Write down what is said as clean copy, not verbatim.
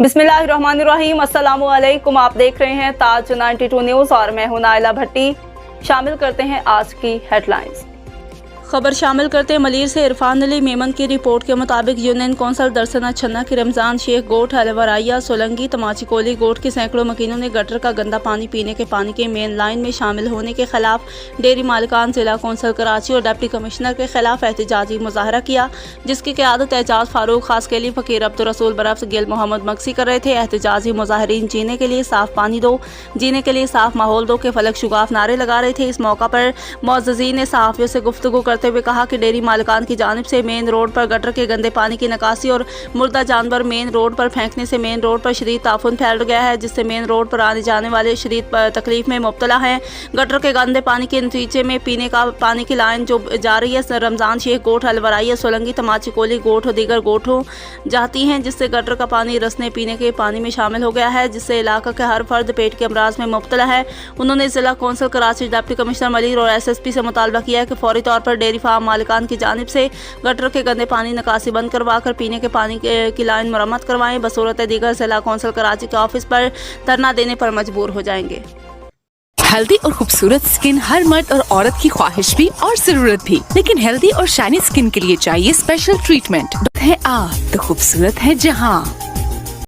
बिस्मिल्लाहिर्रहमानिर्रहीम, अस्सलामु अलैकुम। आप देख रहे हैं ताज 92 न्यूज़ और मैं हूं नाइला भट्टी। शामिल करते हैं आज की हेडलाइंस। खबर शामिल करते हैं मलीर से इरफान अली मेमन की रिपोर्ट के मुताबिक यूनियन कौंसल दरसना छन्ना की रमज़ान शेख गोठ अलवराइया सोलंगी तमाची कोली गोठ के सैकड़ों मकीनों ने गटर का गंदा पानी पीने के पानी के मेन लाइन में शामिल होने के खिलाफ डेयरी मालिकान जिला कौंसल कराची और डिप्टी कमिश्नर के खिलाफ एहतजाजी मुजाहरा किया, जिसकी क़यादत एजाज फारूक खास के लिए फ़कीर अब्दुल रसूल बरफ्स गिल मोहम्मद मक्सी कर रहे थे। एहतजाजी मुजाहरीन जीने के लिए साफ पानी दो, जीने के लिए साफ माहौल दो के फलक शुगाफ नारे लगा रहे थे। इस मौका पर मुअज़्ज़िज़ीन ने सहाफ़ियों से गुफ्तगू करते हुए कहा कि डेयरी मालिकान की जानिब से मेन रोड पर गटर के गंदे पानी की निकासी और मुर्दा जानवर मेन रोड पर फेंकने से मेन रोड पर शदीद ताफुन फैल गया है, जिससे मेन रोड पर आने जाने वाले शदीद तकलीफ में मुब्तला हैं। गटर के गंदे पानी के नतीजे में पीने का पानी की लाइन जो जा रही है रमज़ान शेख गोठ अलवराइया सोलंगी तमाची कोली गोठ और दीगर गोठों जाती हैं, जिससे गटर का पानी रसने पीने के पानी में शामिल हो गया है, जिससे इलाका का हर फर्द पेट के अमराज में मुब्तला है। उन्होंने जिला council Karachi deputy commissioner Malir और SSP से मुतालबा किया है कि फौरी तौर पर डेयरी फार्म मालिकान की जानिब से गटर के गंदे पानी निकासी बंद करवा कर पीने के पानी की लाइन मरम्मत करवाएं। बसूरत दीगर जिला कौंसल कराची के ऑफिस पर धरना देने पर मजबूर हो जाएंगे। हेल्दी और खूबसूरत स्किन हर मर्द और औरत की ख्वाहिश भी और जरूरत भी, लेकिन हेल्दी और शाइनी स्किन के लिए चाहिए स्पेशल ट्रीटमेंट है। आप तो खूबसूरत है जहाँ